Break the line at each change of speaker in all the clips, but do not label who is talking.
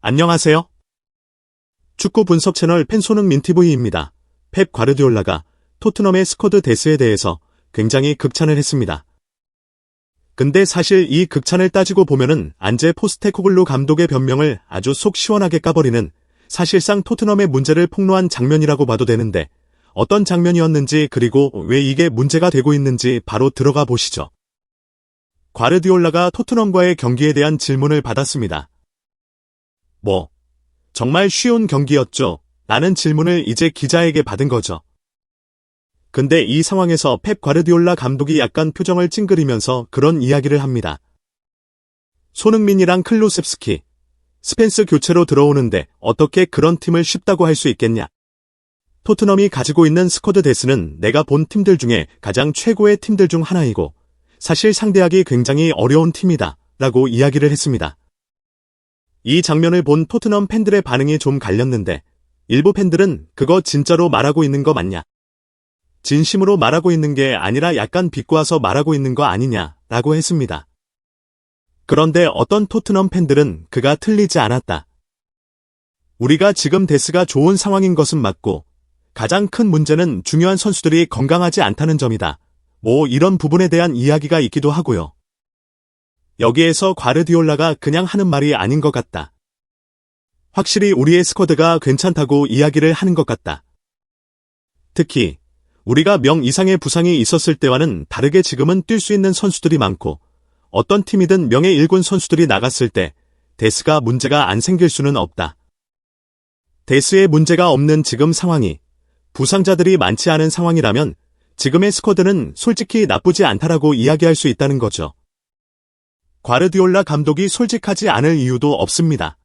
안녕하세요. 축구 분석 채널 팬손흥민 TV입니다. 펩 과르디올라가 토트넘의 스쿼드 데스에 대해서 굉장히 극찬을 했습니다. 근데 사실 이 극찬을 따지고 보면은 안제 포스테코글루 감독의 변명을 아주 속 시원하게 까버리는 사실상 토트넘의 문제를 폭로한 장면이라고 봐도 되는데 어떤 장면이었는지 그리고 왜 이게 문제가 되고 있는지 바로 들어가 보시죠. 과르디올라가 토트넘과의 경기에 대한 질문을 받았습니다. 정말 쉬운 경기였죠? 라는 질문을 이제 기자에게 받은 거죠. 근데 이 상황에서 펩 과르디올라 감독이 약간 표정을 찡그리면서 그런 이야기를 합니다. 손흥민이랑 클루셉스키, 스펜스 교체로 들어오는데 어떻게 그런 팀을 쉽다고 할 수 있겠냐? 토트넘이 가지고 있는 스쿼드 데스는 내가 본 팀들 중에 가장 최고의 팀들 중 하나이고 사실 상대하기 굉장히 어려운 팀이다 라고 이야기를 했습니다. 이 장면을 본 토트넘 팬들의 반응이 좀 갈렸는데 일부 팬들은 그거 진짜로 말하고 있는 거 맞냐? 진심으로 말하고 있는 게 아니라 약간 비꼬아서 말하고 있는 거 아니냐 라고 했습니다. 그런데 어떤 토트넘 팬들은 그가 틀리지 않았다. 우리가 지금 데스가 좋은 상황인 것은 맞고 가장 큰 문제는 중요한 선수들이 건강하지 않다는 점이다. 이런 부분에 대한 이야기가 있기도 하고요. 여기에서 과르디올라가 그냥 하는 말이 아닌 것 같다. 확실히 우리의 스쿼드가 괜찮다고 이야기를 하는 것 같다. 특히 우리가 명 이상의 부상이 있었을 때와는 다르게 지금은 뛸 수 있는 선수들이 많고 어떤 팀이든 명예 1군 선수들이 나갔을 때 데스가 문제가 안 생길 수는 없다. 데스에 문제가 없는 지금 상황이 부상자들이 많지 않은 상황이라면 지금의 스쿼드는 솔직히 나쁘지 않다라고 이야기할 수 있다는 거죠. 과르디올라 감독이 솔직하지 않을 이유도 없습니다.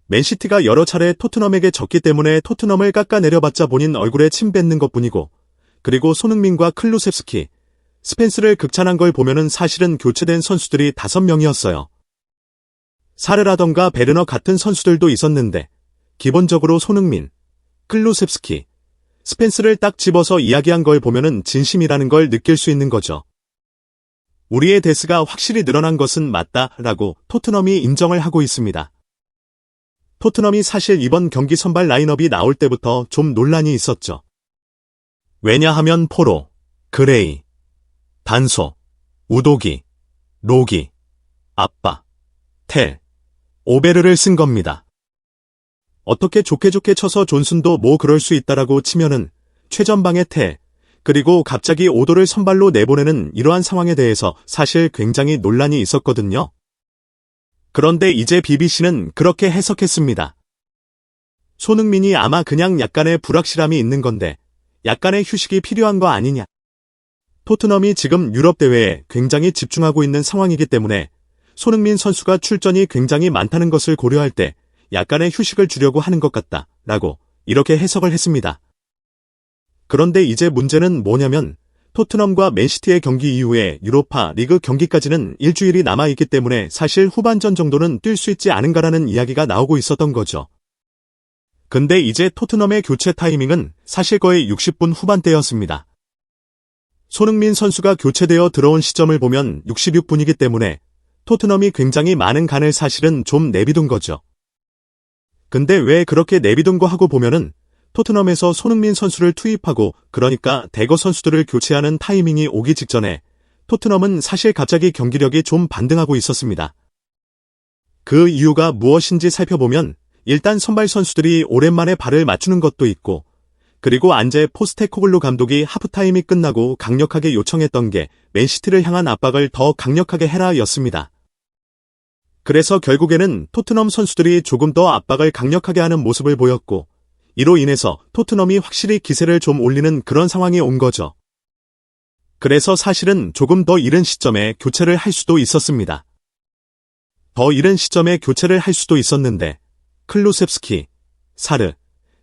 맨시티가 여러 차례 토트넘에게 졌기 때문에 토트넘을 깎아내려봤자 본인 얼굴에 침 뱉는 것뿐이고 그리고 손흥민과 클루셉스키, 스펜스를 극찬한 걸 보면은 사실은 교체된 선수들이 5명이었어요. 사르라던가 베르너 같은 선수들도 있었는데 기본적으로 손흥민, 클루셉스키, 스펜스를 딱 집어서 이야기한 걸 보면은 진심이라는 걸 느낄 수 있는 거죠. 우리의 데스가 확실히 늘어난 것은 맞다라고 토트넘이 인정을 하고 있습니다. 토트넘이 사실 이번 경기 선발 라인업이 나올 때부터 좀 논란이 있었죠. 왜냐하면 포로, 그레이, 단소, 우도기, 로기, 아빠, 텔, 오베르를 쓴 겁니다. 어떻게 좋게 쳐서 존슨도 그럴 수 있다라고 치면은 최전방의 텔, 그리고 갑자기 오도를 선발로 내보내는 이러한 상황에 대해서 사실 굉장히 논란이 있었거든요. 그런데 이제 BBC는 그렇게 해석했습니다. 손흥민이 아마 그냥 약간의 불확실함이 있는 건데 약간의 휴식이 필요한 거 아니냐. 토트넘이 지금 유럽 대회에 굉장히 집중하고 있는 상황이기 때문에 손흥민 선수가 출전이 굉장히 많다는 것을 고려할 때 약간의 휴식을 주려고 하는 것 같다 라고 이렇게 해석을 했습니다. 그런데 이제 문제는 뭐냐면 토트넘과 맨시티의 경기 이후에 유로파 리그 경기까지는 일주일이 남아있기 때문에 사실 후반전 정도는 뛸 수 있지 않은가라는 이야기가 나오고 있었던 거죠. 근데 이제 토트넘의 교체 타이밍은 사실 거의 60분 후반대였습니다. 손흥민 선수가 교체되어 들어온 시점을 보면 66분이기 때문에 토트넘이 굉장히 많은 간을 사실은 좀 내비둔 거죠. 근데 왜 그렇게 내비둔 거 하고 보면은 토트넘에서 손흥민 선수를 투입하고 그러니까 대거 선수들을 교체하는 타이밍이 오기 직전에 토트넘은 사실 갑자기 경기력이 좀 반등하고 있었습니다. 그 이유가 무엇인지 살펴보면 일단 선발 선수들이 오랜만에 발을 맞추는 것도 있고 그리고 안제 포스테코글루 감독이 하프타임이 끝나고 강력하게 요청했던 게 맨시티를 향한 압박을 더 강력하게 해라 였습니다. 그래서 결국에는 토트넘 선수들이 조금 더 압박을 강력하게 하는 모습을 보였고 이로 인해서 토트넘이 확실히 기세를 좀 올리는 그런 상황이 온 거죠. 그래서 사실은 조금 더 이른 시점에 교체를 할 수도 있었습니다. 더 이른 시점에 교체를 할 수도 있었는데 클루셉스키, 사르,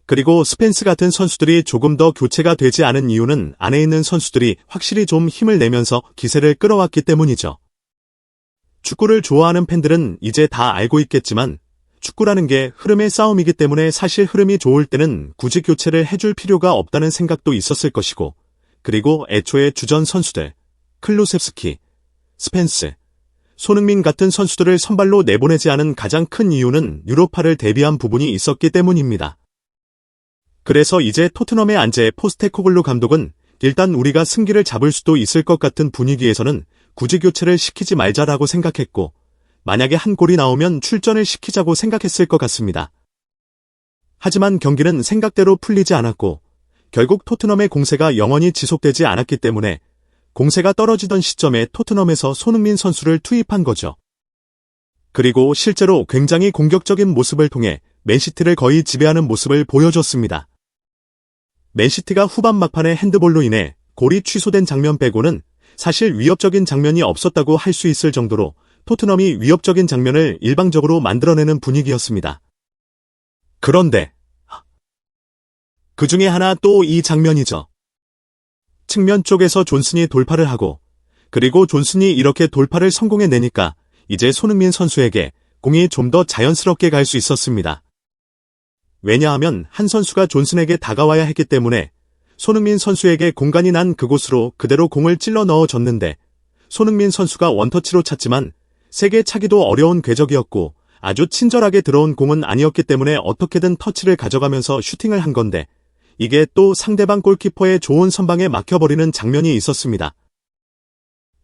그리고 스펜스 같은 선수들이 조금 더 교체가 되지 않은 이유는 안에 있는 선수들이 확실히 좀 힘을 내면서 기세를 끌어왔기 때문이죠. 축구를 좋아하는 팬들은 이제 다 알고 있겠지만 축구라는 게 흐름의 싸움이기 때문에 사실 흐름이 좋을 때는 굳이 교체를 해줄 필요가 없다는 생각도 있었을 것이고 그리고 애초에 주전 선수들 클루셉스키, 스펜스, 손흥민 같은 선수들을 선발로 내보내지 않은 가장 큰 이유는 유로파를 대비한 부분이 있었기 때문입니다. 그래서 이제 토트넘에 앉은 포스테코글루 감독은 일단 우리가 승기를 잡을 수도 있을 것 같은 분위기에서는 굳이 교체를 시키지 말자라고 생각했고, 만약에 한 골이 나오면 출전을 시키자고 생각했을 것 같습니다. 하지만 경기는 생각대로 풀리지 않았고, 결국 토트넘의 공세가 영원히 지속되지 않았기 때문에 공세가 떨어지던 시점에 토트넘에서 손흥민 선수를 투입한 거죠. 그리고 실제로 굉장히 공격적인 모습을 통해 맨시티를 거의 지배하는 모습을 보여줬습니다. 맨시티가 후반 막판에 핸드볼로 인해 골이 취소된 장면 빼고는 사실 위협적인 장면이 없었다고 할 수 있을 정도로 토트넘이 위협적인 장면을 일방적으로 만들어내는 분위기였습니다. 그런데 그 중에 하나 또 이 장면이죠. 측면 쪽에서 존슨이 돌파를 하고, 그리고 존슨이 이렇게 돌파를 성공해내니까 이제 손흥민 선수에게 공이 좀 더 자연스럽게 갈 수 있었습니다. 왜냐하면 한 선수가 존슨에게 다가와야 했기 때문에 손흥민 선수에게 공간이 난 그곳으로 그대로 공을 찔러 넣어줬는데, 손흥민 선수가 원터치로 찼지만 세게 차기도 어려운 궤적이었고 아주 친절하게 들어온 공은 아니었기 때문에 어떻게든 터치를 가져가면서 슈팅을 한 건데, 이게 또 상대방 골키퍼의 좋은 선방에 막혀버리는 장면이 있었습니다.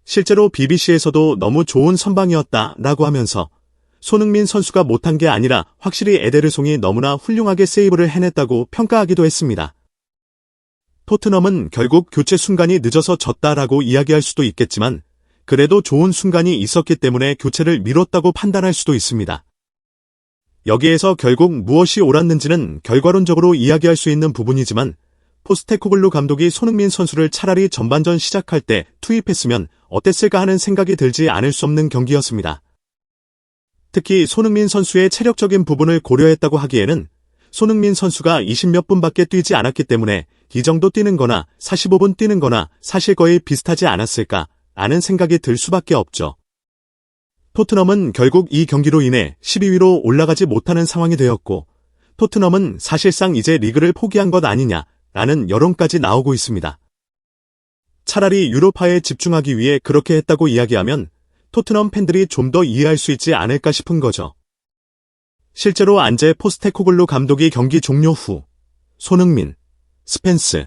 실제로 BBC에서도 너무 좋은 선방이었다라고 하면서 손흥민 선수가 못한 게 아니라 확실히 에데르송이 너무나 훌륭하게 세이브를 해냈다고 평가하기도 했습니다. 토트넘은 결국 교체 순간이 늦어서 졌다라고 이야기할 수도 있겠지만, 그래도 좋은 순간이 있었기 때문에 교체를 미뤘다고 판단할 수도 있습니다. 여기에서 결국 무엇이 옳았는지는 결과론적으로 이야기할 수 있는 부분이지만, 포스테코글루 감독이 손흥민 선수를 차라리 전반전 시작할 때 투입했으면 어땠을까 하는 생각이 들지 않을 수 없는 경기였습니다. 특히 손흥민 선수의 체력적인 부분을 고려했다고 하기에는 손흥민 선수가 20몇 분밖에 뛰지 않았기 때문에 이 정도 뛰는 거나 45분 뛰는 거나 사실 거의 비슷하지 않았을까 라는 생각이 들 수밖에 없죠. 토트넘은 결국 이 경기로 인해 12위로 올라가지 못하는 상황이 되었고, 토트넘은 사실상 이제 리그를 포기한 것 아니냐라는 여론까지 나오고 있습니다. 차라리 유로파에 집중하기 위해 그렇게 했다고 이야기하면 토트넘 팬들이 좀 더 이해할 수 있지 않을까 싶은 거죠. 실제로 안제 포스테코글루 감독이 경기 종료 후 손흥민, 스펜스,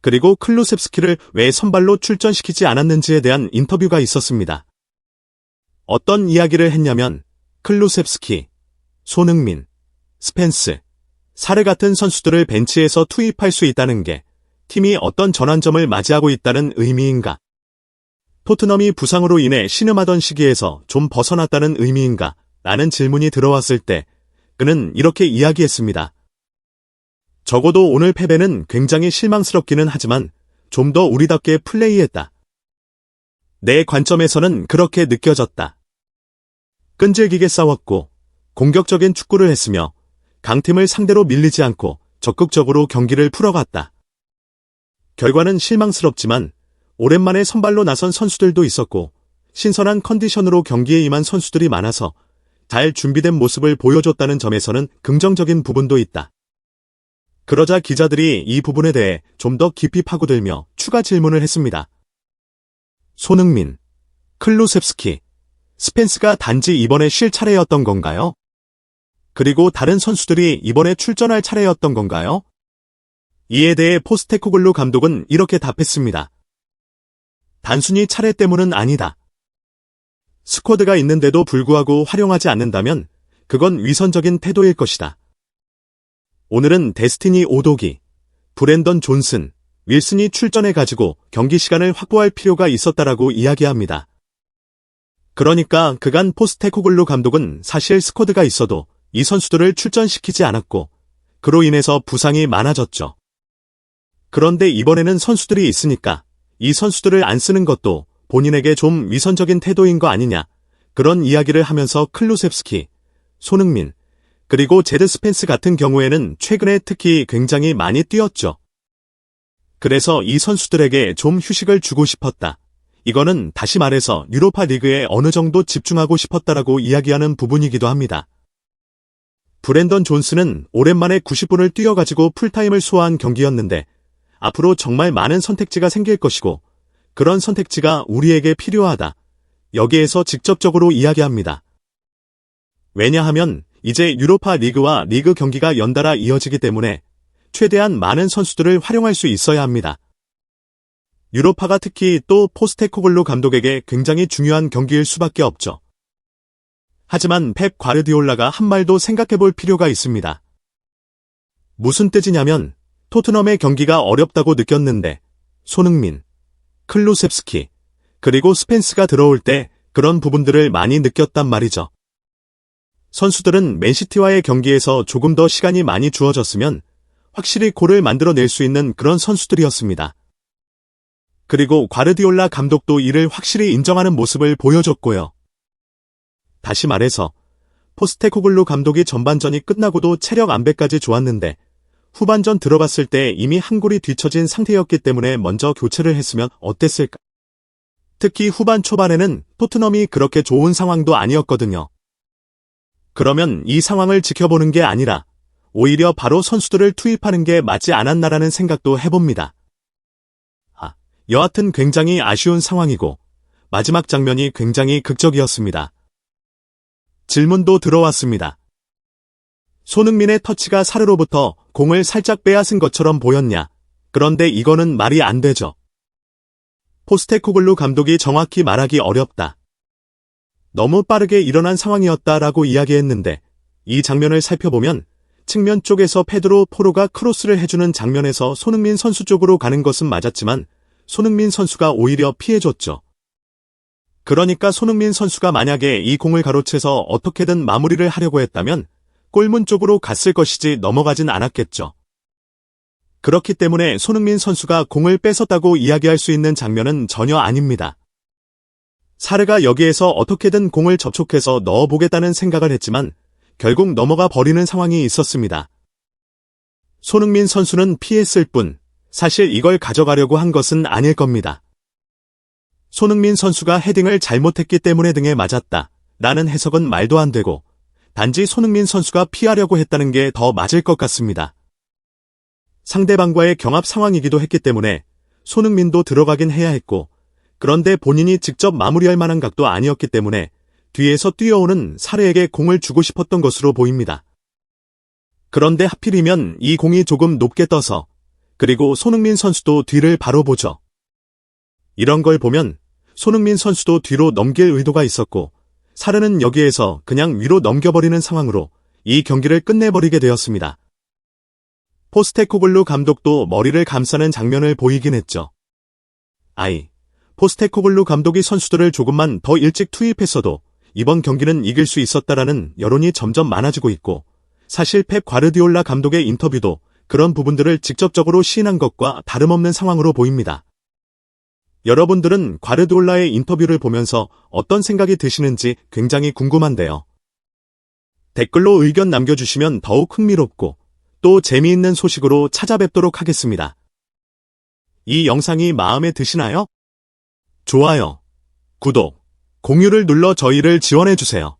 그리고 클루셉스키를 왜 선발로 출전시키지 않았는지에 대한 인터뷰가 있었습니다. 어떤 이야기를 했냐면 클루셉스키, 손흥민, 스펜스, 사르 같은 선수들을 벤치에서 투입할 수 있다는 게 팀이 어떤 전환점을 맞이하고 있다는 의미인가? 토트넘이 부상으로 인해 신음하던 시기에서 좀 벗어났다는 의미인가? 라는 질문이 들어왔을 때 그는 이렇게 이야기했습니다. 적어도 오늘 패배는 굉장히 실망스럽기는 하지만 좀 더 우리답게 플레이했다. 내 관점에서는 그렇게 느껴졌다. 끈질기게 싸웠고 공격적인 축구를 했으며 강팀을 상대로 밀리지 않고 적극적으로 경기를 풀어갔다. 결과는 실망스럽지만 오랜만에 선발로 나선 선수들도 있었고 신선한 컨디션으로 경기에 임한 선수들이 많아서 잘 준비된 모습을 보여줬다는 점에서는 긍정적인 부분도 있다. 그러자 기자들이 이 부분에 대해 좀 더 깊이 파고들며 추가 질문을 했습니다. 손흥민, 클루셉스키, 스펜스가 단지 이번에 쉴 차례였던 건가요? 그리고 다른 선수들이 이번에 출전할 차례였던 건가요? 이에 대해 포스테코글루 감독은 이렇게 답했습니다. 단순히 차례 때문은 아니다. 스쿼드가 있는데도 불구하고 활용하지 않는다면 그건 위선적인 태도일 것이다. 오늘은 데스티니 오도기, 브랜던 존슨, 윌슨이 출전해가지고 경기 시간을 확보할 필요가 있었다라고 이야기합니다. 그러니까 그간 포스테코글루 감독은 사실 스쿼드가 있어도 이 선수들을 출전시키지 않았고 그로 인해서 부상이 많아졌죠. 그런데 이번에는 선수들이 있으니까 이 선수들을 안 쓰는 것도 본인에게 좀 위선적인 태도인 거 아니냐, 그런 이야기를 하면서 클루셉스키, 손흥민, 그리고 제드 스펜스 같은 경우에는 최근에 특히 굉장히 많이 뛰었죠. 그래서 이 선수들에게 좀 휴식을 주고 싶었다. 이거는 다시 말해서 유로파 리그에 어느 정도 집중하고 싶었다라고 이야기하는 부분이기도 합니다. 브랜던 존슨은 오랜만에 90분을 뛰어가지고 풀타임을 소화한 경기였는데 앞으로 정말 많은 선택지가 생길 것이고 그런 선택지가 우리에게 필요하다. 여기에서 직접적으로 이야기합니다. 왜냐하면 이제 유로파 리그와 리그 경기가 연달아 이어지기 때문에 최대한 많은 선수들을 활용할 수 있어야 합니다. 유로파가 특히 또 포스테코글루 감독에게 굉장히 중요한 경기일 수밖에 없죠. 하지만 펩 과르디올라가 한 말도 생각해볼 필요가 있습니다. 무슨 뜻이냐면 토트넘의 경기가 어렵다고 느꼈는데 손흥민, 클루셉스키, 그리고 스펜스가 들어올 때 그런 부분들을 많이 느꼈단 말이죠. 선수들은 맨시티와의 경기에서 조금 더 시간이 많이 주어졌으면 확실히 골을 만들어낼 수 있는 그런 선수들이었습니다. 그리고 과르디올라 감독도 이를 확실히 인정하는 모습을 보여줬고요. 다시 말해서 포스테코글루 감독이 전반전이 끝나고도 체력 안배까지 좋았는데 후반전 들어갔을 때 이미 한 골이 뒤처진 상태였기 때문에 먼저 교체를 했으면 어땠을까? 특히 후반 초반에는 토트넘이 그렇게 좋은 상황도 아니었거든요. 그러면 이 상황을 지켜보는 게 아니라 오히려 바로 선수들을 투입하는 게 맞지 않았나라는 생각도 해봅니다. 여하튼 굉장히 아쉬운 상황이고 마지막 장면이 굉장히 극적이었습니다. 질문도 들어왔습니다. 손흥민의 터치가 사르로부터 공을 살짝 빼앗은 것처럼 보였냐? 그런데 이거는 말이 안 되죠. 포스테코글루 감독이 정확히 말하기 어렵다. 너무 빠르게 일어난 상황이었다라고 이야기했는데 이 장면을 살펴보면 측면 쪽에서 페드로 포로가 크로스를 해주는 장면에서 손흥민 선수 쪽으로 가는 것은 맞았지만 손흥민 선수가 오히려 피해줬죠. 그러니까 손흥민 선수가 만약에 이 공을 가로채서 어떻게든 마무리를 하려고 했다면 골문 쪽으로 갔을 것이지 넘어가진 않았겠죠. 그렇기 때문에 손흥민 선수가 공을 뺏었다고 이야기할 수 있는 장면은 전혀 아닙니다. 사르가 여기에서 어떻게든 공을 접촉해서 넣어보겠다는 생각을 했지만 결국 넘어가 버리는 상황이 있었습니다. 손흥민 선수는 피했을 뿐 사실 이걸 가져가려고 한 것은 아닐 겁니다. 손흥민 선수가 헤딩을 잘못했기 때문에 등에 맞았다 라는 해석은 말도 안 되고 단지 손흥민 선수가 피하려고 했다는 게 더 맞을 것 같습니다. 상대방과의 경합 상황이기도 했기 때문에 손흥민도 들어가긴 해야 했고 그런데 본인이 직접 마무리할 만한 각도 아니었기 때문에 뒤에서 뛰어오는 사르에게 공을 주고 싶었던 것으로 보입니다. 그런데 하필이면 이 공이 조금 높게 떠서 그리고 손흥민 선수도 뒤를 바로 보죠. 이런 걸 보면 손흥민 선수도 뒤로 넘길 의도가 있었고 사르는 여기에서 그냥 위로 넘겨버리는 상황으로 이 경기를 끝내버리게 되었습니다. 포스테코글루 감독도 머리를 감싸는 장면을 보이긴 했죠. 포스테코글루 감독이 선수들을 조금만 더 일찍 투입했어도 이번 경기는 이길 수 있었다라는 여론이 점점 많아지고 있고 사실 펩 과르디올라 감독의 인터뷰도 그런 부분들을 직접적으로 시인한 것과 다름없는 상황으로 보입니다. 여러분들은 과르디올라의 인터뷰를 보면서 어떤 생각이 드시는지 굉장히 궁금한데요. 댓글로 의견 남겨주시면 더욱 흥미롭고 또 재미있는 소식으로 찾아뵙도록 하겠습니다. 이 영상이 마음에 드시나요? 좋아요, 구독, 공유를 눌러 저희를 지원해주세요.